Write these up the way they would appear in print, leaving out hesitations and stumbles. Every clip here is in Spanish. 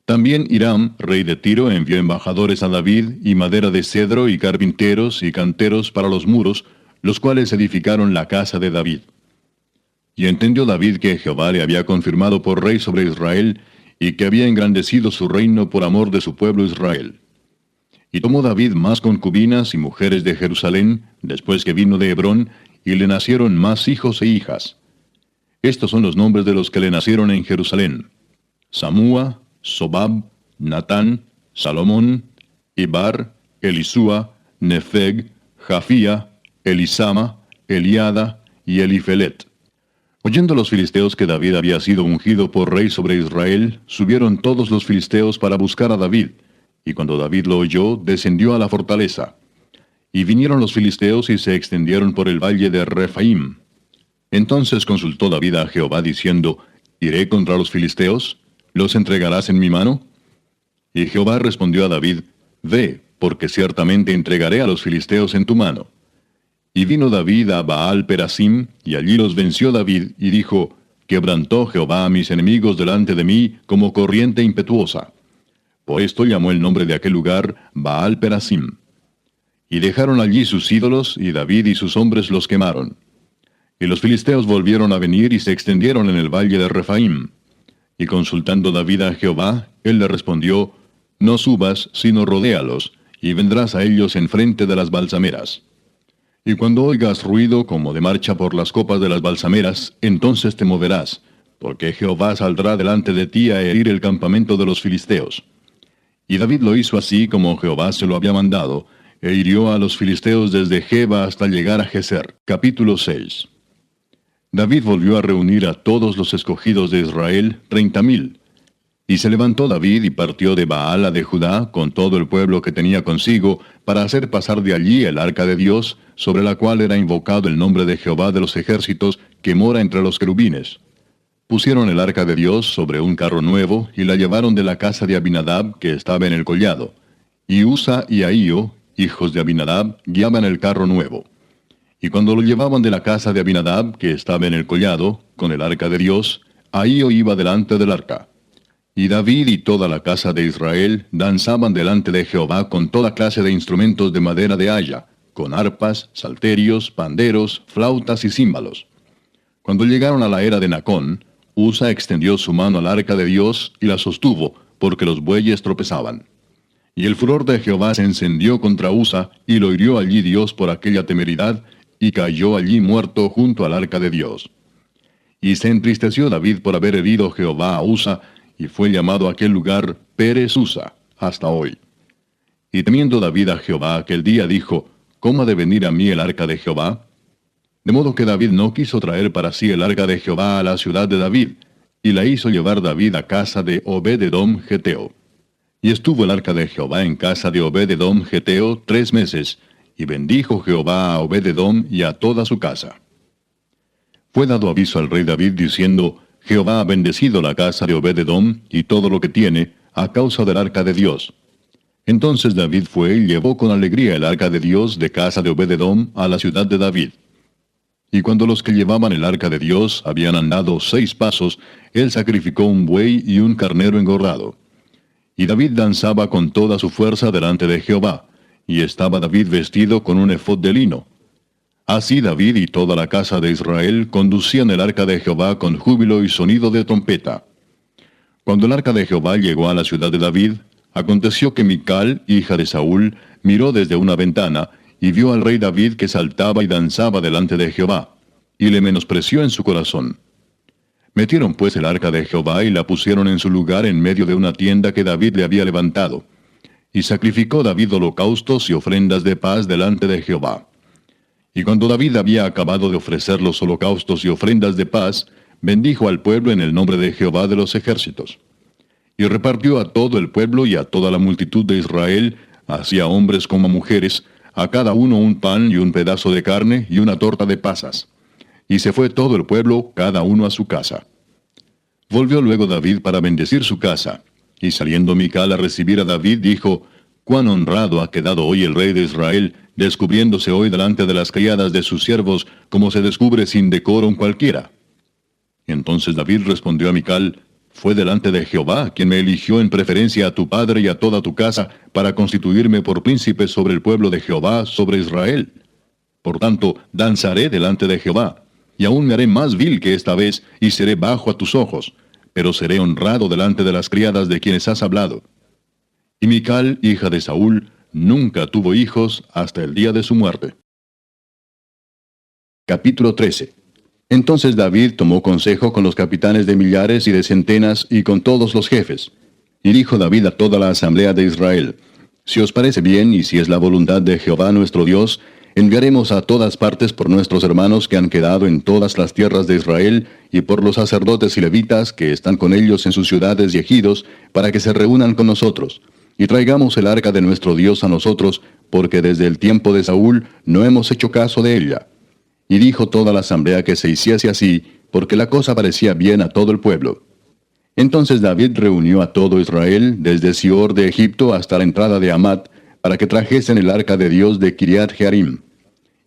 También Hiram, rey de Tiro, envió embajadores a David, y madera de cedro, y carpinteros, y canteros para los muros, los cuales edificaron la casa de David. Y entendió David que Jehová le había confirmado por rey sobre Israel, y que había engrandecido su reino por amor de su pueblo Israel. Y tomó David más concubinas y mujeres de Jerusalén, después que vino de Hebrón, y le nacieron más hijos e hijas. Estos son los nombres de los que le nacieron en Jerusalén: Samúa, Sobab, Natán, Salomón, Ibar, Elisúa, Nefeg, Jafía, Elisama, Eliada y Elifelet. Oyendo los filisteos que David había sido ungido por rey sobre Israel, subieron todos los filisteos para buscar a David, y cuando David lo oyó, descendió a la fortaleza. Y vinieron los filisteos y se extendieron por el valle de Refaim. Entonces consultó David a Jehová diciendo: ¿Iré contra los filisteos? ¿Los entregarás en mi mano? Y Jehová respondió a David: Ve, porque ciertamente entregaré a los filisteos en tu mano. Y vino David a Baal Perasim, y allí los venció David, y dijo: Quebrantó Jehová a mis enemigos delante de mí como corriente impetuosa. Por esto llamó el nombre de aquel lugar Baal Perasim. Y dejaron allí sus ídolos, y David y sus hombres los quemaron. Y los filisteos volvieron a venir y se extendieron en el valle de Refaim. Y consultando David a Jehová, él le respondió: No subas, sino rodéalos, y vendrás a ellos enfrente de las balsameras. Y cuando oigas ruido como de marcha por las copas de las balsameras, entonces te moverás, porque Jehová saldrá delante de ti a herir el campamento de los filisteos. Y David lo hizo así como Jehová se lo había mandado, e hirió a los filisteos desde Geba hasta llegar a Geser. Capítulo 6. David volvió a reunir a todos los escogidos de Israel, 30,000. Y se levantó David y partió de Baala de Judá con todo el pueblo que tenía consigo, para hacer pasar de allí el arca de Dios, sobre la cual era invocado el nombre de Jehová de los ejércitos, que mora entre los querubines. Pusieron el arca de Dios sobre un carro nuevo, y la llevaron de la casa de Abinadab, que estaba en el collado. Y Usa y Ahío, hijos de Abinadab, guiaban el carro nuevo. Y cuando lo llevaban de la casa de Abinadab, que estaba en el collado, con el arca de Dios, Ahío iba delante del arca. Y David y toda la casa de Israel danzaban delante de Jehová con toda clase de instrumentos de madera de haya, con arpas, salterios, panderos, flautas y címbalos. Cuando llegaron a la era de Nacón, Usa extendió su mano al arca de Dios y la sostuvo, porque los bueyes tropezaban. Y el furor de Jehová se encendió contra Usa, y lo hirió allí Dios por aquella temeridad, y cayó allí muerto junto al arca de Dios. Y se entristeció David por haber herido Jehová a Usa, y fue llamado aquel lugar Pérez Usa, hasta hoy. Y temiendo David a Jehová aquel día dijo: ¿Cómo ha de venir a mí el arca de Jehová? De modo que David no quiso traer para sí el arca de Jehová a la ciudad de David, y la hizo llevar David a casa de Obed-edom Geteo. Y estuvo el arca de Jehová en casa de Obed-edom Geteo 3 meses, y bendijo Jehová a Obed-edom y a toda su casa. Fue dado aviso al rey David diciendo: Jehová ha bendecido la casa de Obed-edom y todo lo que tiene, a causa del arca de Dios. Entonces David fue y llevó con alegría el arca de Dios de casa de Obed-edom a la ciudad de David. Y cuando los que llevaban el arca de Dios habían andado 6 pasos, él sacrificó un buey y un carnero engordado. Y David danzaba con toda su fuerza delante de Jehová, y estaba David vestido con un efod de lino. Así David y toda la casa de Israel conducían el arca de Jehová con júbilo y sonido de trompeta. Cuando el arca de Jehová llegó a la ciudad de David, aconteció que Mical, hija de Saúl, miró desde una ventana, y vio al rey David que saltaba y danzaba delante de Jehová, y le menospreció en su corazón. Metieron pues el arca de Jehová y la pusieron en su lugar en medio de una tienda que David le había levantado. Y sacrificó David holocaustos y ofrendas de paz delante de Jehová. Y cuando David había acabado de ofrecer los holocaustos y ofrendas de paz, bendijo al pueblo en el nombre de Jehová de los ejércitos. Y repartió a todo el pueblo y a toda la multitud de Israel, así a hombres como a mujeres, a cada uno un pan y un pedazo de carne y una torta de pasas. Y se fue todo el pueblo, cada uno a su casa. Volvió luego David para bendecir su casa, y saliendo Mical a recibir a David, dijo: «Cuán honrado ha quedado hoy el rey de Israel, descubriéndose hoy delante de las criadas de sus siervos, como se descubre sin decoro cualquiera». Entonces David respondió a Mical: Fue delante de Jehová quien me eligió en preferencia a tu padre y a toda tu casa, para constituirme por príncipe sobre el pueblo de Jehová, sobre Israel. Por tanto, danzaré delante de Jehová, y aún me haré más vil que esta vez, y seré bajo a tus ojos, pero seré honrado delante de las criadas de quienes has hablado. Y Mical, hija de Saúl, nunca tuvo hijos hasta el día de su muerte. Capítulo 13. Entonces David tomó consejo con los capitanes de millares y de centenas y con todos los jefes. Y dijo David a toda la asamblea de Israel: Si os parece bien y si es la voluntad de Jehová nuestro Dios, enviaremos a todas partes por nuestros hermanos que han quedado en todas las tierras de Israel, y por los sacerdotes y levitas que están con ellos en sus ciudades y ejidos, para que se reúnan con nosotros, y traigamos el arca de nuestro Dios a nosotros, porque desde el tiempo de Saúl no hemos hecho caso de ella. Y dijo toda la asamblea que se hiciese así, porque la cosa parecía bien a todo el pueblo. Entonces David reunió a todo Israel, desde Sior de Egipto hasta la entrada de Hamat, para que trajesen el arca de Dios de Kiriat Jearim.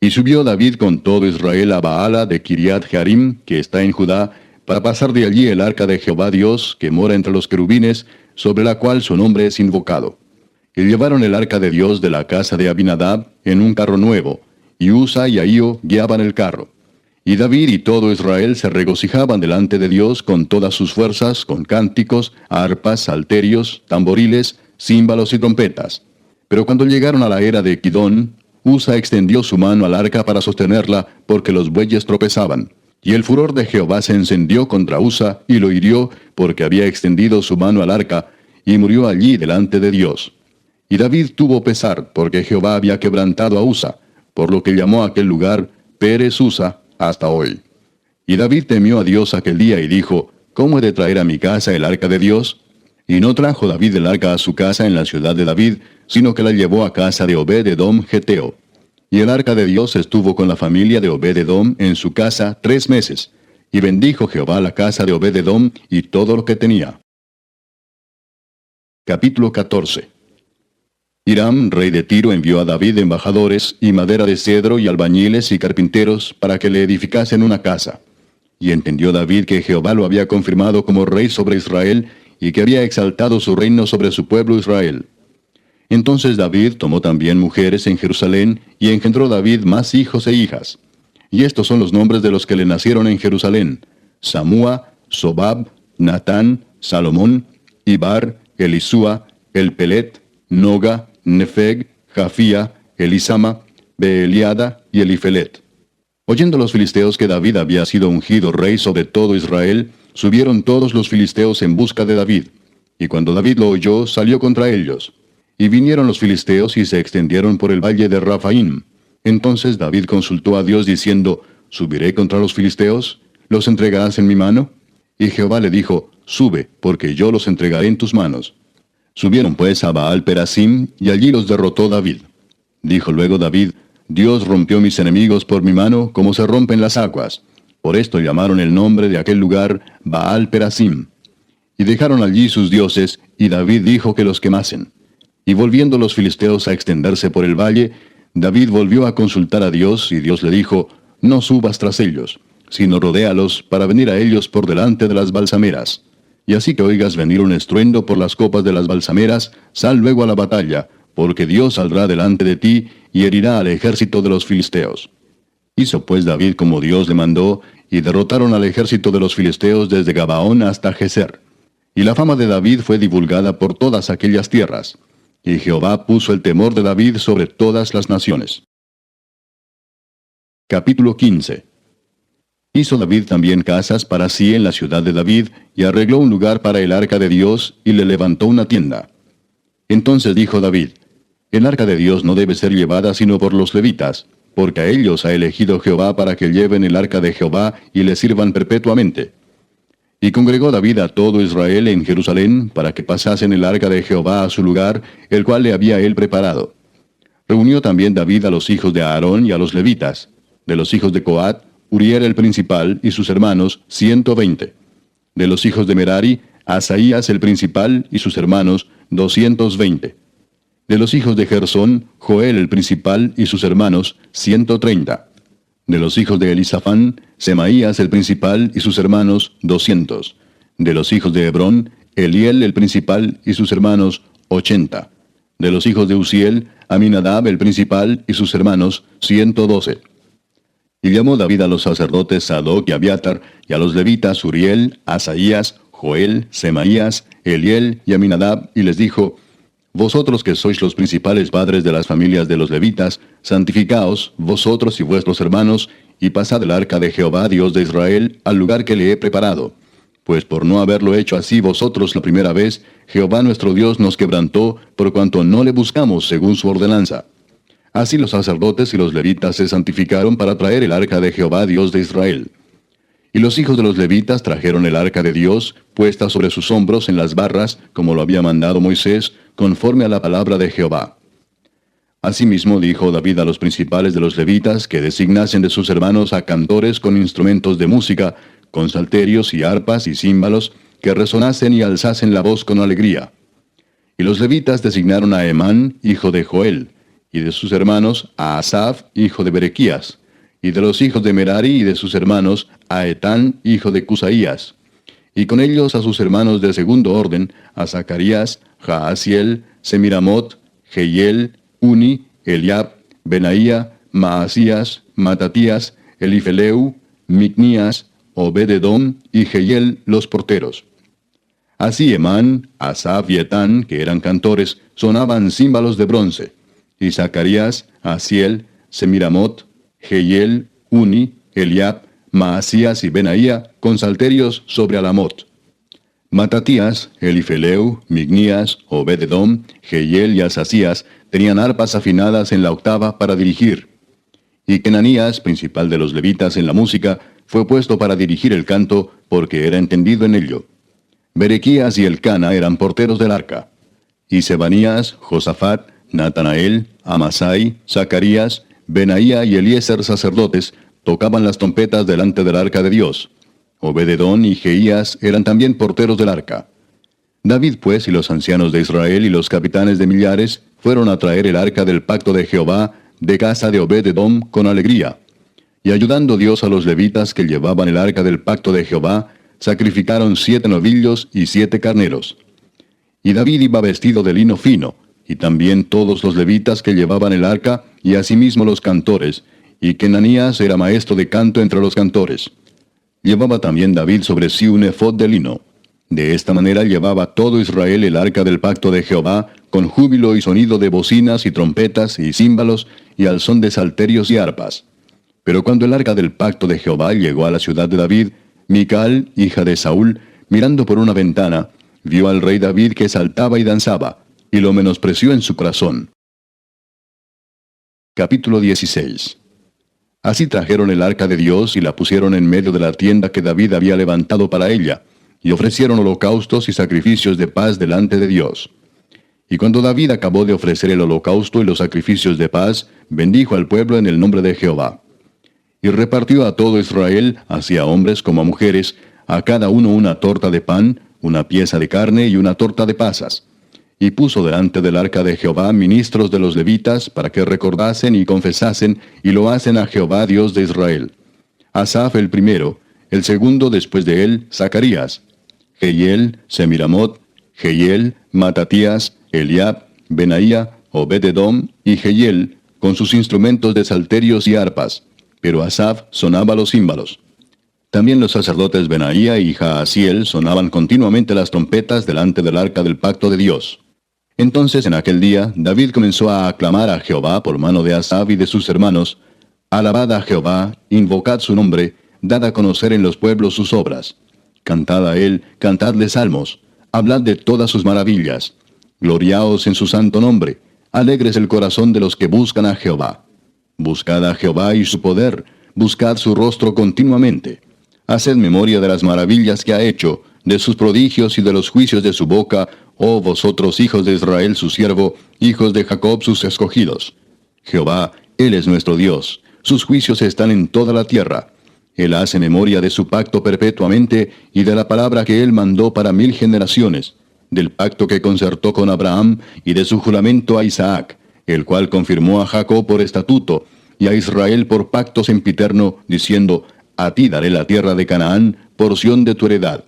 Y subió David con todo Israel a Baala de Kiriat Jearim, que está en Judá, para pasar de allí el arca de Jehová Dios, que mora entre los querubines, sobre la cual su nombre es invocado. Y llevaron el arca de Dios de la casa de Abinadab en un carro nuevo, y Usa y Ahío guiaban el carro. Y David y todo Israel se regocijaban delante de Dios con todas sus fuerzas, con cánticos, arpas, salterios, tamboriles, címbalos y trompetas. Pero cuando llegaron a la era de Kidón, Usa extendió su mano al arca para sostenerla, porque los bueyes tropezaban. Y el furor de Jehová se encendió contra Usa, y lo hirió, porque había extendido su mano al arca, y murió allí delante de Dios. Y David tuvo pesar, porque Jehová había quebrantado a Usa, por lo que llamó a aquel lugar Pérez Usa hasta hoy. Y David temió a Dios aquel día y dijo: ¿Cómo he de traer a mi casa el arca de Dios? Y no trajo David el arca a su casa en la ciudad de David, sino que la llevó a casa de Obed-edom Geteo. Y el arca de Dios estuvo con la familia de Obed-edom en su casa 3 meses. Y bendijo Jehová la casa de Obed-edom y todo lo que tenía. Capítulo 14. Hiram, rey de Tiro, envió a David embajadores, y madera de cedro, y albañiles y carpinteros, para que le edificasen una casa. Y entendió David que Jehová lo había confirmado como rey sobre Israel, y que había exaltado su reino sobre su pueblo Israel. Entonces David tomó también mujeres en Jerusalén, y engendró David más hijos e hijas. Y estos son los nombres de los que le nacieron en Jerusalén: Samúa, Sobab, Natán, Salomón, Ibar, Elisúa, Elpelet, Noga, Nefeg, Jafía, Elisama, Beeliada y Elifelet. Oyendo los filisteos que David había sido ungido rey sobre todo Israel, subieron todos los filisteos en busca de David. Y cuando David lo oyó, salió contra ellos. Y vinieron los filisteos y se extendieron por el valle de Rafaim. Entonces David consultó a Dios diciendo: ¿Subiré contra los filisteos? ¿Los entregarás en mi mano? Y Jehová le dijo: Sube, porque yo los entregaré en tus manos. Subieron pues a Baal-Perasim, y allí los derrotó David. Dijo luego David: Dios rompió mis enemigos por mi mano, como se rompen las aguas. Por esto llamaron el nombre de aquel lugar Baal-Perasim. Y dejaron allí sus dioses, y David dijo que los quemasen. Y volviendo los filisteos a extenderse por el valle, David volvió a consultar a Dios, y Dios le dijo: No subas tras ellos, sino rodéalos para venir a ellos por delante de las balsameras. Y así que oigas venir un estruendo por las copas de las balsameras, sal luego a la batalla, porque Dios saldrá delante de ti y herirá al ejército de los filisteos. Hizo pues David como Dios le mandó, y derrotaron al ejército de los filisteos desde Gabaón hasta Geser. Y la fama de David fue divulgada por todas aquellas tierras. Y Jehová puso el temor de David sobre todas las naciones. Capítulo 15. Hizo David también casas para sí en la ciudad de David, y arregló un lugar para el arca de Dios, y le levantó una tienda. Entonces dijo David: El arca de Dios no debe ser llevada sino por los levitas, porque a ellos ha elegido Jehová para que lleven el arca de Jehová y le sirvan perpetuamente. Y congregó David a todo Israel en Jerusalén, para que pasasen el arca de Jehová a su lugar, el cual le había él preparado. Reunió también David a los hijos de Aarón y a los levitas. De los hijos de Coat, Uriel el principal y sus hermanos, 120. De los hijos de Merari, Asaías el principal y sus hermanos, 220. De los hijos de Gersón, Joel el principal y sus hermanos, 130. De los hijos de Elisafán, Semaías el principal y sus hermanos, 200. De los hijos de Hebrón, Eliel el principal y sus hermanos, 80. De los hijos de Uziel, Aminadab el principal y sus hermanos, 112. Y llamó David a los sacerdotes Sadoc y Abiatar, y a los levitas Uriel, Asaías, Joel, Semaías, Eliel y Aminadab, y les dijo: Vosotros que sois los principales padres de las familias de los levitas, santificaos, vosotros y vuestros hermanos, y pasad el arca de Jehová Dios de Israel al lugar que le he preparado. Pues por no haberlo hecho así vosotros la primera vez, Jehová nuestro Dios nos quebrantó, por cuanto no le buscamos según su ordenanza. Así los sacerdotes y los levitas se santificaron para traer el arca de Jehová Dios de Israel. Y los hijos de los levitas trajeron el arca de Dios, puesta sobre sus hombros en las barras, como lo había mandado Moisés, conforme a la palabra de Jehová. Asimismo dijo David a los principales de los levitas que designasen de sus hermanos a cantores con instrumentos de música, con salterios y arpas y címbalos, que resonasen y alzasen la voz con alegría. Y los levitas designaron a Emán, hijo de Joel, y de sus hermanos a Asaf, hijo de Berequías, y de los hijos de Merari y de sus hermanos a Etán, hijo de Cusaías, y con ellos a sus hermanos de segundo orden, a Zacarías, Jaasiel, Semiramot, Jehiel, Uni, Eliab, Benaía, Maasías, Matatías, Elifeleu, Micnías, Obed-edom y Jehiel los porteros. Así Emán, Asaf y Etán, que eran cantores, sonaban címbalos de bronce, y Zacarías, Asiel, Semiramot, Jehiel, Uni, Eliab, Maasías y Benaía, con salterios sobre Alamot. Matatías, Elifeleu, Micnías, Obed-edom, Jehiel y Asasías tenían arpas afinadas en la octava para dirigir. Y Kenanías, principal de los levitas en la música, fue puesto para dirigir el canto, porque era entendido en ello. Berequías y Elcana eran porteros del arca. Y Sebanías, Josafat, Natanael, Amasai, Zacarías, Benaía y Eliezer sacerdotes tocaban las trompetas delante del arca de Dios. Obed-edom y Jeías eran también porteros del arca. David pues y los ancianos de Israel y los capitanes de millares fueron a traer el arca del pacto de Jehová de casa de Obed-edom con alegría. Y ayudando Dios a los levitas que llevaban el arca del pacto de Jehová, sacrificaron 7 novillos y 7 carneros. Y David iba vestido de lino fino, y también todos los levitas que llevaban el arca, y asimismo los cantores, y Kenanías era maestro de canto entre los cantores. Llevaba también David sobre sí un efod de lino. De esta manera llevaba todo Israel el arca del pacto de Jehová, con júbilo y sonido de bocinas y trompetas y címbalos, y al son de salterios y arpas. Pero cuando el arca del pacto de Jehová llegó a la ciudad de David, Mical, hija de Saúl, mirando por una ventana, vio al rey David que saltaba y danzaba, y lo menospreció en su corazón. Capítulo 16. Así trajeron el arca de Dios y la pusieron en medio de la tienda que David había levantado para ella, y ofrecieron holocaustos y sacrificios de paz delante de Dios. Y cuando David acabó de ofrecer el holocausto y los sacrificios de paz, bendijo al pueblo en el nombre de Jehová. Y repartió a todo Israel, así a hombres como a mujeres, a cada uno una torta de pan, una pieza de carne y una torta de pasas. Y puso delante del arca de Jehová ministros de los levitas, para que recordasen y confesasen, y lo hacen a Jehová Dios de Israel. Asaf el primero, el segundo después de él, Zacarías, Jehiel, Semiramot, Jehiel, Matatías, Eliab, Benaía, Obed-edom y Jehiel, con sus instrumentos de salterios y arpas, pero Asaf sonaba los címbalos. También los sacerdotes Benaía y Jaasiel sonaban continuamente las trompetas delante del arca del pacto de Dios. Entonces en aquel día David comenzó a aclamar a Jehová por mano de Asaf y de sus hermanos: Alabad a Jehová, invocad su nombre, dad a conocer en los pueblos sus obras. Cantad a él, cantadle salmos, hablad de todas sus maravillas. Gloriaos en su santo nombre, alegres el corazón de los que buscan a Jehová. Buscad a Jehová y su poder, buscad su rostro continuamente. Haced memoria de las maravillas que ha hecho, de sus prodigios y de los juicios de su boca, oh vosotros hijos de Israel su siervo, hijos de Jacob sus escogidos. Jehová, Él es nuestro Dios, sus juicios están en toda la tierra. Él hace memoria de su pacto perpetuamente y de la palabra que Él mandó para 1000 generaciones, del pacto que concertó con Abraham y de su juramento a Isaac, el cual confirmó a Jacob por estatuto y a Israel por pacto sempiterno, diciendo: A ti daré la tierra de Canaán, porción de tu heredad.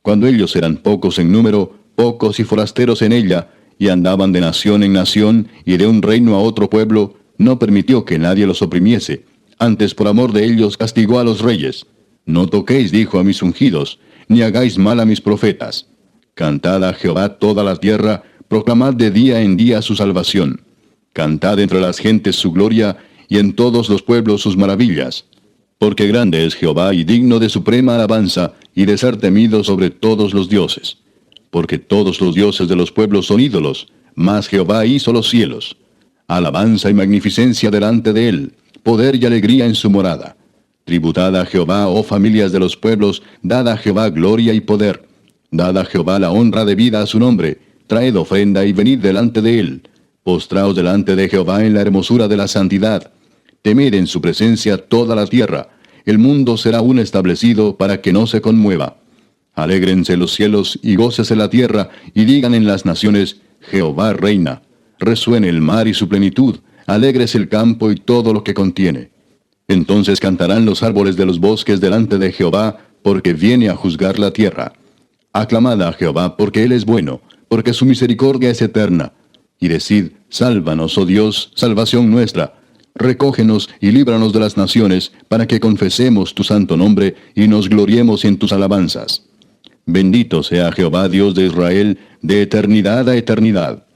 cuando ellos eran pocos en número, pocos y forasteros en ella, y andaban de nación en nación y de un reino a otro pueblo, no permitió que nadie los oprimiese. Antes por amor de ellos castigó a los reyes. No toquéis, dijo, a mis ungidos, ni hagáis mal a mis profetas. Cantad a Jehová toda la tierra, proclamad de día en día su salvación. Cantad entre las gentes su gloria, y en todos los pueblos sus maravillas. Porque grande es Jehová y digno de suprema alabanza, y de ser temido sobre todos los dioses. Porque todos los dioses de los pueblos son ídolos, mas Jehová hizo los cielos. Alabanza y magnificencia delante de él, poder y alegría en su morada. Tributad a Jehová, oh familias de los pueblos, dad a Jehová gloria y poder. Dad a Jehová la honra debida a su nombre, traed ofrenda y venid delante de él. Postraos delante de Jehová en la hermosura de la santidad. Temed en su presencia toda la tierra. El mundo será aún establecido para que no se conmueva. Alégrense los cielos y gócese la tierra, y digan en las naciones, Jehová reina. Resuene el mar y su plenitud, alégrese el campo y todo lo que contiene. Entonces cantarán los árboles de los bosques delante de Jehová, porque viene a juzgar la tierra. Aclamad a Jehová, porque él es bueno, porque su misericordia es eterna. Y decid, sálvanos, oh Dios, salvación nuestra. Recógenos y líbranos de las naciones, para que confesemos tu santo nombre y nos gloriemos en tus alabanzas. Bendito sea Jehová, Dios de Israel, de eternidad a eternidad.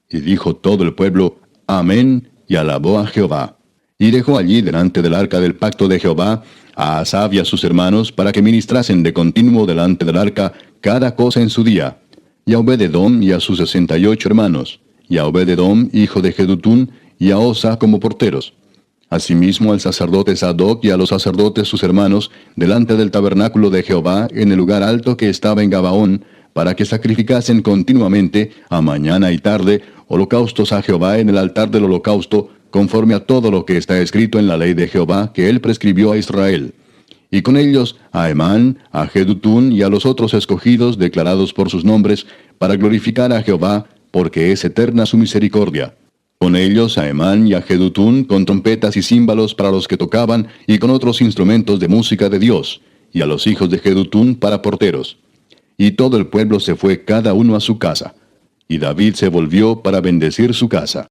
Y dijo todo el pueblo, Amén, y alabó a Jehová. Y dejó allí delante del arca del pacto de Jehová a Asaf y a sus hermanos, para que ministrasen de continuo delante del arca cada cosa en su día. Y a Obed-edom y a sus 68 hermanos, y a Obed-edom, hijo de Jedutún, y a Osa como porteros. Asimismo al sacerdote Sadoc y a los sacerdotes sus hermanos, delante del tabernáculo de Jehová, en el lugar alto que estaba en Gabaón, para que sacrificasen continuamente, a mañana y tarde, holocaustos a Jehová en el altar del holocausto, conforme a todo lo que está escrito en la ley de Jehová que él prescribió a Israel. Y con ellos a Emán, a Jedutún y a los otros escogidos declarados por sus nombres, para glorificar a Jehová, porque es eterna su misericordia. Con ellos a Emán y a Jedutún, con trompetas y címbalos para los que tocaban, y con otros instrumentos de música de Dios, y a los hijos de Jedutún para porteros. Y todo el pueblo se fue cada uno a su casa. Y David se volvió para bendecir su casa.